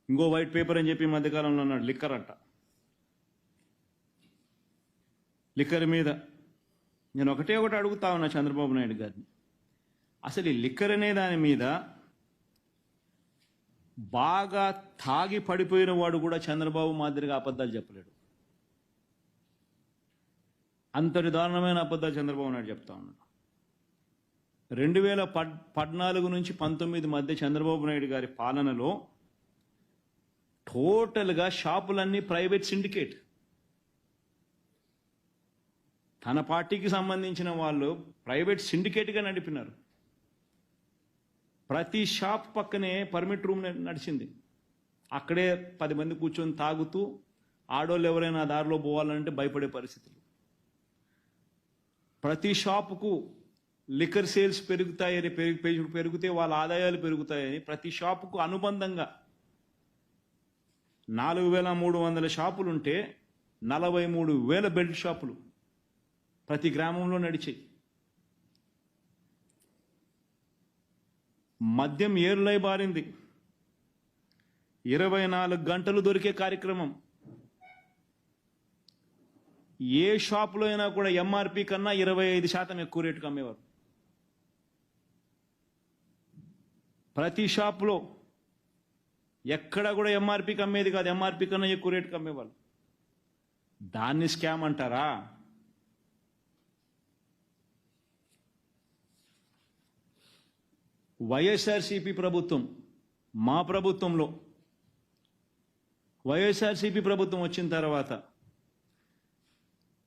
ఇంకో white paper అని చెప్పి మధ్యకాలంలో అన్నాడు లిక్కర్ అంట. లిక్కర్ మీద నేను ఒకటే అడుగుతా ఉన్నా చంద్రబాబు నాయుడు గారిని, అసలు ఈ లిక్కర్ అనే దాని మీద బాగా తాగి పడిపోయిన వాడు కూడా చంద్రబాబు మాదిరిగా అబద్ధాలు చెప్పలేడు. అంతటి దారుణమైన అబద్ధాలు చంద్రబాబు నాయుడు చెప్తా ఉన్నాడు. 2014 నుంచి 19 మధ్య చంద్రబాబు నాయుడు గారి పాలనలో టోటల్గా షాపులన్నీ ప్రైవేట్ సిండికేట్. తన పార్టీకి సంబంధించిన వాళ్ళు ప్రైవేట్ సిండికేట్గా నడిపినారు. ప్రతి షాప్ పక్కనే పర్మిట్ రూమ్ నడిచింది. అక్కడే 10 మంది కూర్చొని తాగుతూ ఆడోళ్ళు ఎవరైనా దారిలో పోవాలంటే భయపడే పరిస్థితులు. ప్రతి షాపుకు లిక్కర్ సేల్స్ పెరుగుతాయని పెరిగితే వాళ్ళ ఆదాయాలు పెరుగుతాయని ప్రతి షాపుకు అనుబంధంగా 4,300 షాపులుంటే 43,000 బెల్ట్ షాపులు ప్రతి గ్రామంలో నడిచాయి. మద్యం ఏరులై బారింది. 24 గంటలు దొరికే కార్యక్రమం. ఏ షాపులో అయినా కూడా ఎంఆర్పి కన్నా 25% ఎక్కువ రేటుకు అమ్మేవారు. ప్రతి షాపులో ఎక్కడ కూడా ఎంఆర్పికి అమ్మేది కాదు, ఎంఆర్పి కన్నా ఎక్కువ రేటుకు అమ్మేవాళ్ళు. దాన్ని స్కామ్ అంటారా? వైఎస్ఆర్సీపీ ప్రభుత్వం, మా ప్రభుత్వంలో వైఎస్ఆర్సీపీ ప్రభుత్వం వచ్చిన తర్వాత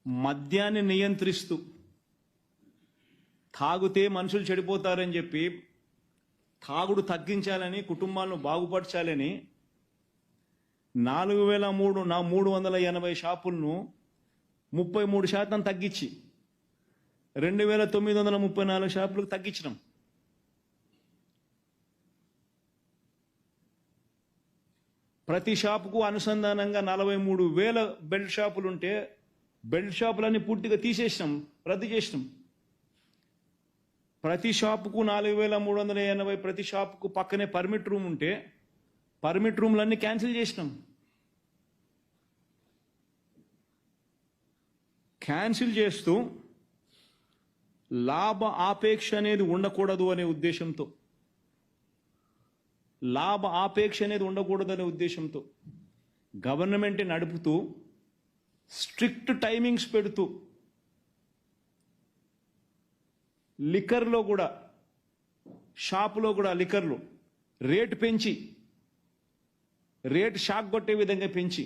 మద్యాన్ని నియంత్రిస్తూ తాగుతే మనుషులు చెడిపోతారని చెప్పి తాగుడు తగ్గించాలని, కుటుంబాలను బాగుపరచాలని 4,380 షాపులను 33% తగ్గించి 2,934 షాపులకు తగ్గించినాం. ప్రతి షాపుకు అనుసంధానంగా 43,000 బెల్ట్ షాపులుంటే బెల్ట్ షాపులన్నీ పూర్తిగా తీసేసినాం, రద్దు చేసినాం. ప్రతి షాపుకు 4,380, ప్రతి షాపుకు పక్కనే పర్మిట్ రూమ్ ఉంటే పర్మిట్ రూమ్లన్నీ క్యాన్సిల్ చేసినాం. క్యాన్సిల్ చేస్తూ లాభ ఆపేక్ష అనేది ఉండకూడదు అనే ఉద్దేశంతో, గవర్నమెంట్ నడుపుతూ స్ట్రిక్ట్ టైమింగ్స్ పెడుతూ లిక్కర్లో కూడా, షాపులో కూడా లిక్కర్లో రేటు పెంచి, రేటు షాక్ కొట్టే విధంగా పెంచి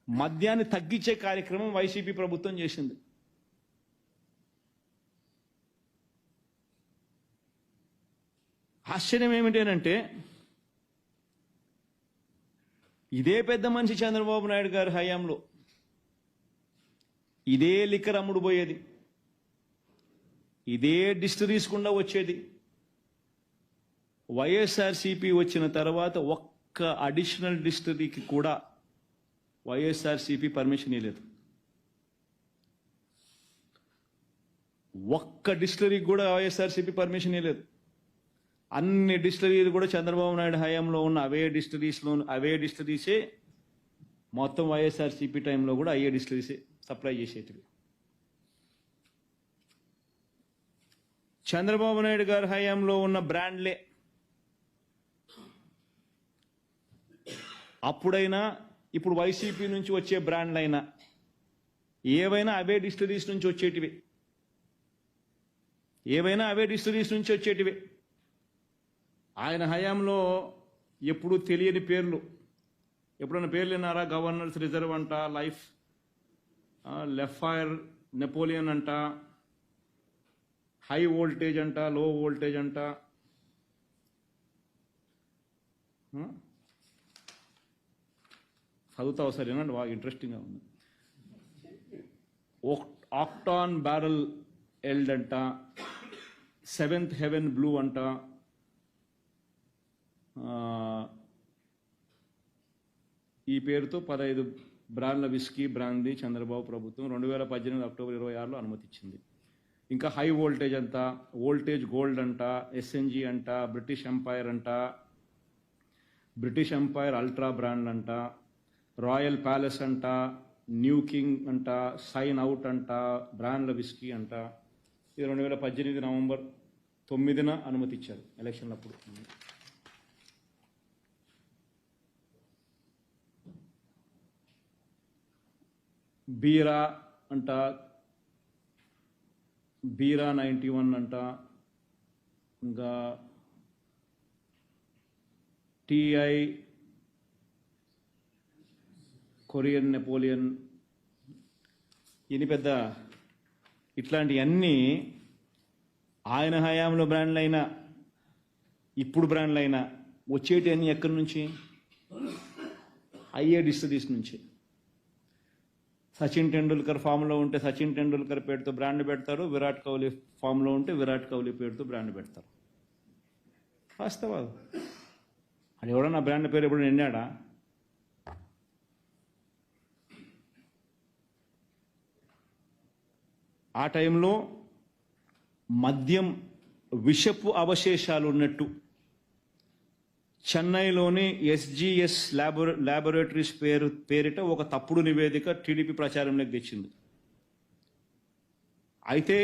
మద్యాన్ని తగ్గించే కార్యక్రమం వైసీపీ ప్రభుత్వం చేసింది. ఆశ్చర్యం ఏమిటంటే ఇదే పెద్ద మనిషి చంద్రబాబు నాయుడు గారి హయాంలో ఇదే లిక్కర్ అమ్ముడు పోయేది, ఇదే డిస్టిలరీస్ గుండా వచ్చేది. వైఎస్ఆర్సీపీ వచ్చిన తర్వాత ఒక్క అడిషనల్ డిస్టిలరీకి కూడా వైఎస్ఆర్సీపీ పర్మిషన్ ఇవ్వలేదు. ఒక్క డిస్టిలరీకి కూడా వైఎస్ఆర్సీపీ పర్మిషన్ ఇవ్వలేదు. అన్ని డిస్టిలరీలు కూడా చంద్రబాబు నాయుడు హయాంలో ఉన్న అవే డిస్టిలరీసే మొత్తం వైఎస్ఆర్సీపీ టైంలో కూడా అయ్యే డిస్టిలరీసే సప్లై చేసేటివి. చంద్రబాబు నాయుడు గారి హయాంలో ఉన్న బ్రాండ్లే అప్పుడైనా ఇప్పుడు వైసీపీ నుంచి వచ్చే బ్రాండ్లైనా ఏవైనా అవే డిస్టిలరీస్ నుంచి వచ్చేటివే. ఆయన హయాంలో ఎప్పుడు తెలియని పేర్లు, ఎప్పుడైనా పేర్లు విన్నారా? గవర్నర్స్ రిజర్వ్ అంట, లైఫ్, లెఫైర్, నెపోలియన్ అంట, హై వోల్టేజ్ అంట, లో వోల్టేజ్ అంట. చదువుతావు సరేనండి, బాగా ఇంట్రెస్టింగ్గా ఉంది. ఆక్టాన్ బ్యారల్ ఎల్డ్ అంట, 7th హెవెన్ బ్లూ అంట. ఈ పేరుతో 15 బ్రాండ్ల విస్కీ బ్రాందీ చంద్రబాబు ప్రభుత్వం 2018 అక్టోబర్ 26లో అనుమతిచ్చింది. ఇంకా హై వోల్టేజ్ అంట, వోల్టేజ్ గోల్డ్ అంట, ఎస్ఎన్జి అంట, బ్రిటిష్ ఎంపైర్ అంట, బ్రిటిష్ ఎంపైర్ అల్ట్రా బ్రాండ్ అంట, రాయల్ ప్యాలెస్ అంట, న్యూ కింగ్ అంట, సైన్ అవుట్ అంట, బ్రాండ్ల విస్కీ అంట. ఇది 2018 నవంబర్ 9న అనుమతి ఇచ్చారు ఎలక్షన్లప్పుడు. బీరా అంట, బీరా 91 అంట, ఇంకా టీఐ కొరియన్ నెపోలియన్, ఇది పెద్ద ఇట్లాంటివన్నీ ఆయన హయాంలో బ్రాండ్లైనా ఇప్పుడు బ్రాండ్లైనా వచ్చేటివన్నీ ఎక్కడి నుంచి? అయ్యే డిస్టరీస్ నుంచి. సచిన్ టెండూల్కర్ ఫామ్లో ఉంటే సచిన్ టెండూల్కర్ పేరుతో బ్రాండ్ పెడతారు, విరాట్ కోహ్లీ ఫామ్లో ఉంటే విరాట్ కోహ్లీ పేరుతో బ్రాండ్ పెడతారు. వాస్తవాలు. అది ఎవడన్నా బ్రాండ్ పేరు ఎప్పుడు నిండాడా? ఆ టైంలో మద్యం విషపు అవశేషాలు ఉన్నట్టు చెన్నైలోని ఎస్జిఎస్ ల్యాబొరేటరీస్ పేరిట ఒక తప్పుడు నివేదిక టీడీపీ ప్రచారంలోకి తెచ్చింది. అయితే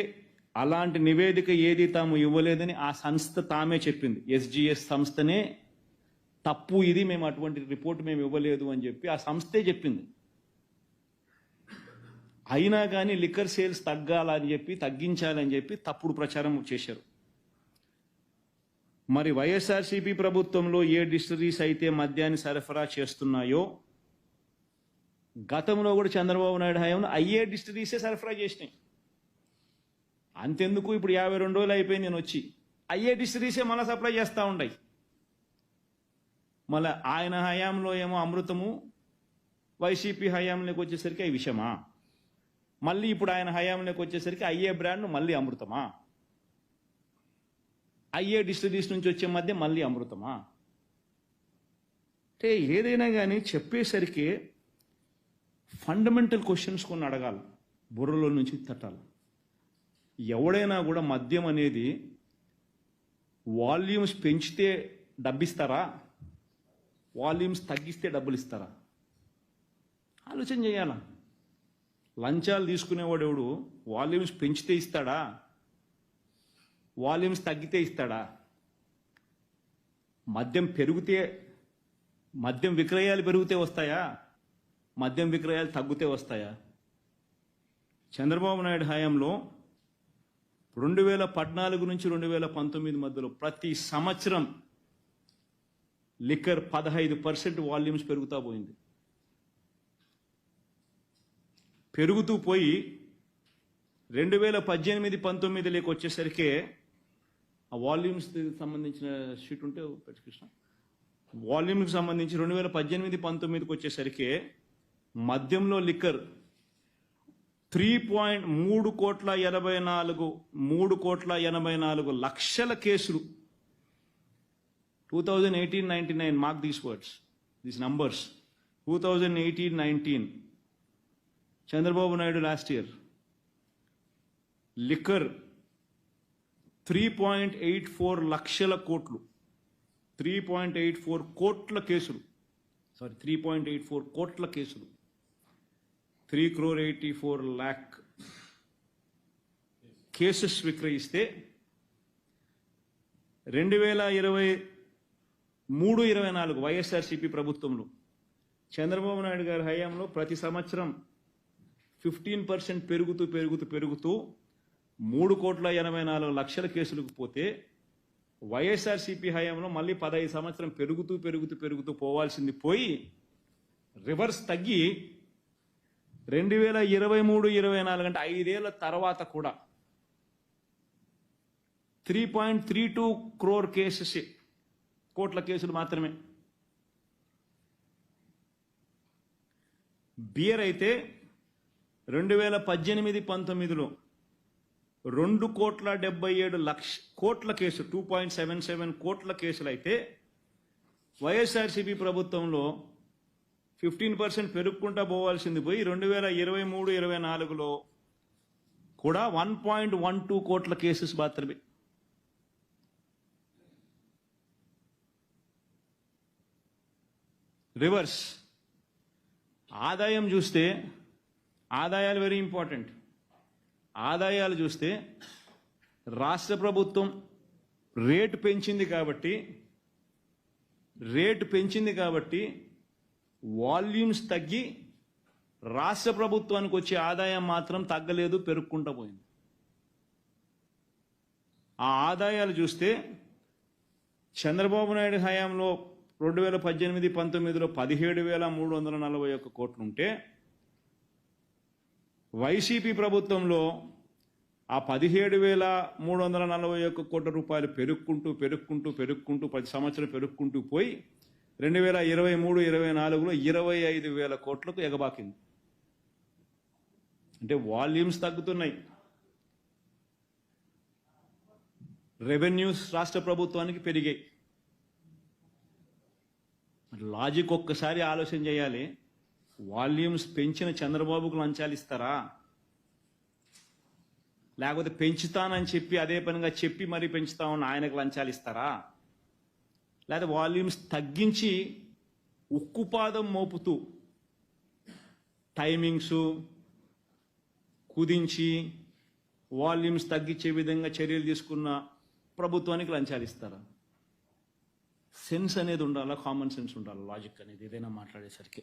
అలాంటి నివేదిక ఏది తాము ఇవ్వలేదని ఆ సంస్థ తామే చెప్పింది. ఎస్జిఎస్ సంస్థనే తప్పు ఇది, మేము అటువంటి రిపోర్ట్ మేము ఇవ్వలేదు అని చెప్పి ఆ సంస్థే చెప్పింది. అయినా కానీ లిక్కర్ సేల్స్ తగ్గాలని చెప్పి, తగ్గించాలని చెప్పి తప్పుడు ప్రచారం చేశారు. మరి వైఎస్ఆర్సీపీ ప్రభుత్వంలో ఏ డిస్టరీస్ అయితే మద్యాన్ని సరఫరా చేస్తున్నాయో గతంలో కూడా చంద్రబాబు నాయుడు హయాంలో అయ్యే డిస్టరీసే సరఫరా చేసినాయి. అంతెందుకు, ఇప్పుడు 52 రోజులు అయిపోయింది నేను వచ్చి, అయ్యే డిస్టరీసే మళ్ళీ సప్లై చేస్తూ ఉన్నాయి. మళ్ళీ ఆయన హయాంలో ఏమో అమృతము, వైసీపీ హయాంలోకి వచ్చేసరికి అవి విషమా? మళ్ళీ ఇప్పుడు ఆయన హయాంలోకి వచ్చేసరికి అయ్యే బ్రాండ్ మళ్ళీ అమృతమా? అయ్యే డిస్టరీస్ నుంచి వచ్చే మధ్య మళ్ళీ అమృతమా? అంటే ఏదైనా కానీ చెప్పేసరికి ఫండమెంటల్ క్వశ్చన్స్ కొన్ని అడగాలి, బుర్రలో నుంచి తట్టాలి. ఎవడైనా కూడా మద్యం అనేది వాల్యూమ్స్ పెంచితే డబ్బిస్తారా, వాల్యూమ్స్ తగ్గిస్తే డబ్బులు ఇస్తారా? ఆలోచన చేయాల. లంచాలు తీసుకునేవాడు ఎవడు వాల్యూమ్స్ పెంచితే ఇస్తాడా, వాల్యూమ్స్ తగ్గితే ఇస్తాడా? మద్యం పెరిగితే, మద్యం విక్రయాలు పెరిగితే వస్తాయా, మద్యం విక్రయాలు తగ్గితే వస్తాయా? చంద్రబాబు నాయుడు హయాంలో 2014 నుంచి 2019 మధ్యలో ప్రతి సంవత్సరం లిక్కర్ 15% వాల్యూమ్స్ పెరుగుతూ పోయింది. పెరుగుతూ పోయి 2018-19 వచ్చేసరికి ఆ వాల్యూమ్స్ సంబంధించిన షీట్ ఉంటే కృష్ణ, వాల్యూమ్కి సంబంధించి 2018-19 వచ్చేసరికి మద్యంలో లిక్కర్ 3 కోట్ల 84 లక్షల కేసులు. 2018-19, mark these words, these numbers. 2018-19 Chandrababu Naidu last year liquor 3.84 లక్షల కోట్లు, 3.84 కోట్ల కేసులు, 3.84 కోట్ల కేసులు, 3,84,00,000 కేసెస్ విక్రయిస్తే 2023-24 వైఎస్ఆర్సీపీ ప్రభుత్వంలో చంద్రబాబు నాయుడు గారి హయాంలో ప్రతి సంవత్సరం 15% పెరుగుతూ 3,84,00,000 కేసులకు పోతే వైఎస్ఆర్సీపీ హయాంలో మళ్ళీ 15 సంవత్సరం పెరుగుతూ పోవాల్సింది పోయి రివర్స్ తగ్గి 2023-24 అంటే 5 ఏళ్ల తర్వాత కూడా 3.32 crore కేసెస్, కోట్ల కేసులు మాత్రమే. బియర్ అయితే 2018-19లో 2,77,00,000 కోట్ల కేసు, 2.77 కోట్ల కేసులు అయితే వైఎస్ఆర్సీపీ ప్రభుత్వంలో 15% పెరుగుకుంటా పోవాల్సింది పోయి 2023-24లో కూడా 1.12 కోట్ల కేసెస్ మాత్రమే. రివర్స్. ఆదాయం చూస్తే ఆదాయాలు వెరీ ఇంపార్టెంట్. ఆదాయాలు చూస్తే రాష్ట్ర ప్రభుత్వం రేటు పెంచింది కాబట్టి వాల్యూమ్స్ తగ్గి రాష్ట్ర ప్రభుత్వానికి వచ్చే ఆదాయం మాత్రం తగ్గలేదు, పెరుక్కుంటూ పోయింది. ఆ ఆదాయాలు చూస్తే చంద్రబాబు నాయుడు హయాంలో 2018-19లో 17,341 కోట్లు ఉంటే వైసీపీ ప్రభుత్వంలో ఆ 17,341 కోట్ల రూపాయలు పెరుక్కుంటూ 10 సంవత్సరాలు పెరుక్కుంటూ పోయి 2023-24లో 25,000 కోట్లకు ఎగబాకింది. అంటే వాల్యూమ్స్ తగ్గుతున్నాయి, రెవెన్యూస్ రాష్ట్ర ప్రభుత్వానికి పెరిగాయి. లాజిక్ ఒక్కసారి ఆలోచన చేయాలి. వాల్యూమ్స్ పెంచిన చంద్రబాబుకు లంచాలు ఇస్తారా? లేకపోతే పెంచుతానని చెప్పి అదే పనిగా చెప్పి మరీ పెంచుతామని ఆయనకు లంచాలు ఇస్తారా? లేదా వాల్యూమ్స్ తగ్గించి ఉక్కుపాదం మోపుతూ టైమింగ్స్ కుదించి వాల్యూమ్స్ తగ్గించే విధంగా చర్యలు తీసుకున్న ప్రభుత్వానికి లంచాలు ఇస్తారా? సెన్స్ అనేది ఉండాలా, కామన్ సెన్స్ ఉండాలా, లాజిక్ అనేది ఏదైనా మాట్లాడేసరికి.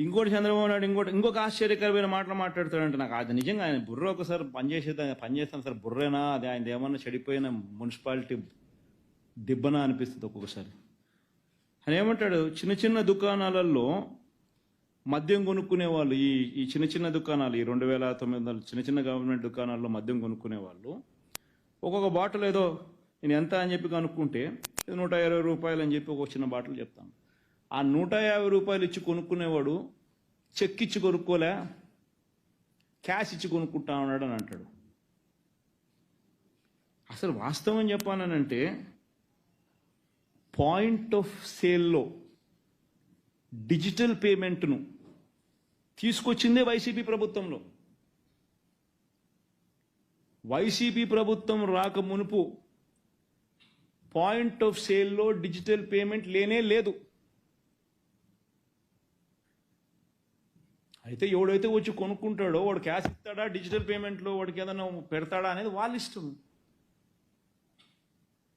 ఇంకోటి చంద్రబాబు నాయుడు ఇంకొక ఆశ్చర్యకరమైన మాటలు మాట్లాడతాడంటే నాకు అది నిజంగా ఆయన బుర్ర ఒకసారి పనిచేస్తాను సార్, బుర్రేనా అది ఆయన ఏమన్నా చెడిపోయిన మున్సిపాలిటీ దిబ్బనా అనిపిస్తుంది ఒక్కొక్కసారి. ఆయన ఏమంటాడు, చిన్న చిన్న దుకాణాలలో మద్యం కొనుక్కునే వాళ్ళు, ఈ చిన్న చిన్న దుకాణాలు, ఈ 2,900 చిన్న చిన్న గవర్నమెంట్ దుకాణాల్లో మద్యం కొనుక్కునే వాళ్ళు ఒక్కొక్క బాటిల్ ఏదో నేను ఎంత అని చెప్పి కనుక్కుంటే 120 రూపాయలు అని చెప్పి ఒక చిన్న బాటిల్ చెప్తాను. ఆ 150 రూపాయలు ఇచ్చి కొనుక్కునేవాడు చెక్ ఇచ్చి కొనుక్కోలే, క్యాష్ ఇచ్చి కొనుక్కుంటా ఉన్నాడు అని అంటాడు. అసలు వాస్తవం చెప్పానంటే పాయింట్ ఆఫ్ సేల్లో డిజిటల్ పేమెంట్ను తీసుకొచ్చిందే వైసీపీ ప్రభుత్వంలో. వైసీపీ ప్రభుత్వం రాక మునుపు పాయింట్ ఆఫ్ సేల్లో డిజిటల్ పేమెంట్ లేనే లేదు. అయితే ఎవడైతే వచ్చి కొనుక్కుంటాడో వాడు క్యాష్ ఇస్తాడా, డిజిటల్ పేమెంట్లో వాడికి ఏదైనా పెడతాడా అనేది వాళ్ళ ఇష్టం.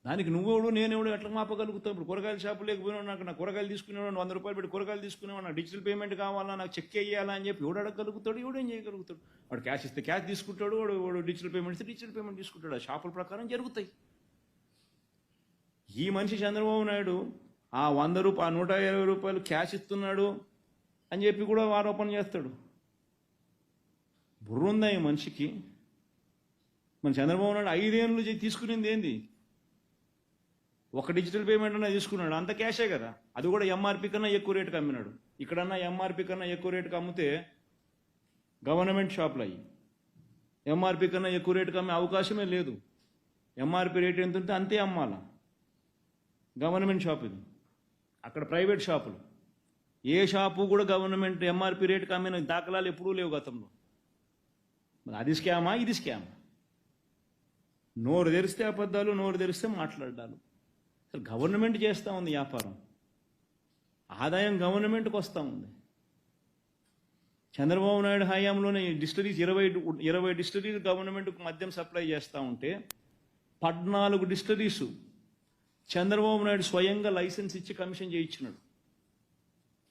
దానికి నువ్వెవడు నేనెవడు ఎట్లా మాపగలుగుతావు? ఇప్పుడు కూరగాయల షాపు లేకపోయినా నాకు కూరగాయలు తీసుకునేవాడు 100 రూపాయలు పెట్టి కూరగాయలు తీసుకునేవాడు, నాకు డిజిటల్ పేమెంట్ కావాలా, నాకు చెక్ వేయాలా అని చెప్పి ఎవడు అడగలుగుతాడు? ఎవడేం చేయగలుగుతాడు? వాడు క్యాష్ ఇస్తే క్యాష్ తీసుకుంటాడు, వాడు డిజిటల్ పేమెంట్ ఇస్తే డిజిటల్ పేమెంట్ తీసుకుంటాడు. ఆ షాపుల ప్రకారం జరుగుతాయి. ఈ మనిషి చంద్రబాబు నాయుడు ఆ 100 రూపాయలు 120 రూపాయలు క్యాష్ ఇస్తున్నాడు అని చెప్పి కూడా ఆరోపణ చేస్తాడు. బుర్ర ఉందా ఈ మనిషికి? మన చంద్రబాబు నాయుడు 5 ఏళ్ళు తీసుకునేది ఏంది? ఒక డిజిటల్ పేమెంట్ అన్నా తీసుకున్నాడు, అంత క్యాషే కదా. అది కూడా ఎంఆర్పి కన్నా ఎక్కువ రేటుకి అమ్మినాడు. ఇక్కడన్నా ఎంఆర్పి కన్నా ఎక్కువ రేటుకి అమ్మితే గవర్నమెంట్ షాపులు అయ్యి ఎంఆర్పి కన్నా ఎక్కువ రేటుకి అమ్మే అవకాశమే లేదు. ఎంఆర్పి రేట్ ఎంత ఉంటే అంతే అమ్మాల. గవర్నమెంట్ షాప్ ఇది, అక్కడ ప్రైవేట్ షాపులు. ఏ షాపు కూడా గవర్నమెంట్ ఎంఆర్పి రేటుకి అమ్మిన దాఖలాలు ఎప్పుడూ లేవు గతంలో. మరి అది స్కామా, ఇది స్కామా? నోరు తెరిస్తే అబద్ధాలు, నోరు తెరిస్తే మాట్లాడాలి. అసలు గవర్నమెంట్ చేస్తూ ఉంది వ్యాపారం, ఆదాయం గవర్నమెంట్కి వస్తూ ఉంది. చంద్రబాబు నాయుడు హయాంలోనే డిస్టరీస్ 20 డిస్టరీస్ గవర్నమెంట్కు మద్యం సప్లై చేస్తూ ఉంటే 14 డిస్టరీసు చంద్రబాబు నాయుడు స్వయంగా లైసెన్స్ ఇచ్చి కమిషన్ చేయించినాడు.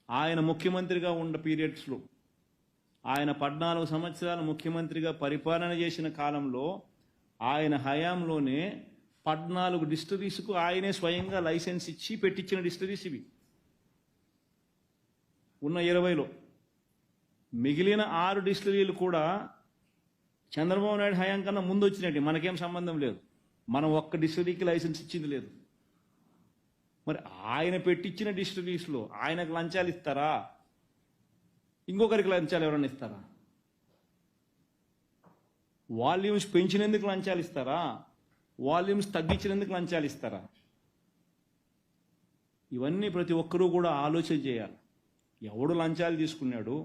ఆయన ముఖ్యమంత్రిగా ఉన్న పీరియడ్స్లో, ఆయన 14 సంవత్సరాలు ముఖ్యమంత్రిగా పరిపాలన చేసిన కాలంలో ఆయన హయాంలోనే 14 డిస్టరీస్కు ఆయనే స్వయంగా లైసెన్స్ ఇచ్చి పెట్టించిన డిస్టరీస్ ఇవి. ఉన్న 20లో మిగిలిన 6 డిస్టరీలు కూడా చంద్రబాబు నాయుడు హయాం కన్నా ముందు వచ్చినట్టు, మనకేం సంబంధం లేదు. మనం ఒక్క డిస్టరీకి లైసెన్స్ ఇచ్చింది లేదు. మరి ఆయన పెట్టించిన డిస్టరీస్లో ఆయనకు లంచాలు ఇస్తారా? ఇంకొకరికి లంచాలు ఎవరైనా ఇస్తారా? వాల్యూమ్స్ పెంచినందుకు లంచాలు ఇస్తారా? వాల్యూమ్స్ తగ్గించినందుకు లంచాలు ఇస్తారా? ఇవన్నీ ప్రతి ఒక్కరూ కూడా ఆలోచన చేయాలి. ఎవడు లంచాలు తీసుకున్నాడు,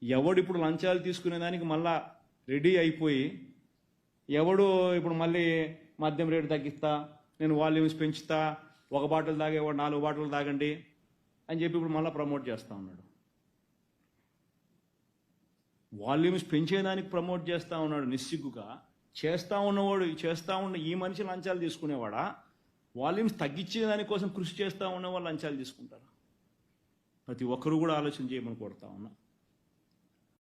ఎవడు ఇప్పుడు లంచాలు తీసుకునే దానికి మళ్ళా రెడీ అయిపోయి, ఎవడు ఇప్పుడు మళ్ళీ మద్యం రేటు తగ్గిస్తా, నేను వాల్యూమ్స్ పెంచుతా, 1 బాటిల్ తాగేవాడు 4 బాటిల్ తాగండి అని చెప్పి ఇప్పుడు మళ్ళీ ప్రమోట్ చేస్తూ ఉన్నాడు. వాల్యూమ్స్ పెంచేదానికి ప్రమోట్ చేస్తూ ఉన్నాడు నిస్సిగ్గుగా. చేస్తూ ఉన్న ఈ మనిషి లంచాలు తీసుకునేవాడా? వాల్యూమ్స్ తగ్గించే దానికోసం కృషి చేస్తూ ఉన్న వాళ్ళు లంచాలు తీసుకుంటారు. ప్రతి ఒక్కరు కూడా ఆలోచన చేయమని కోరుతా ఉన్నా.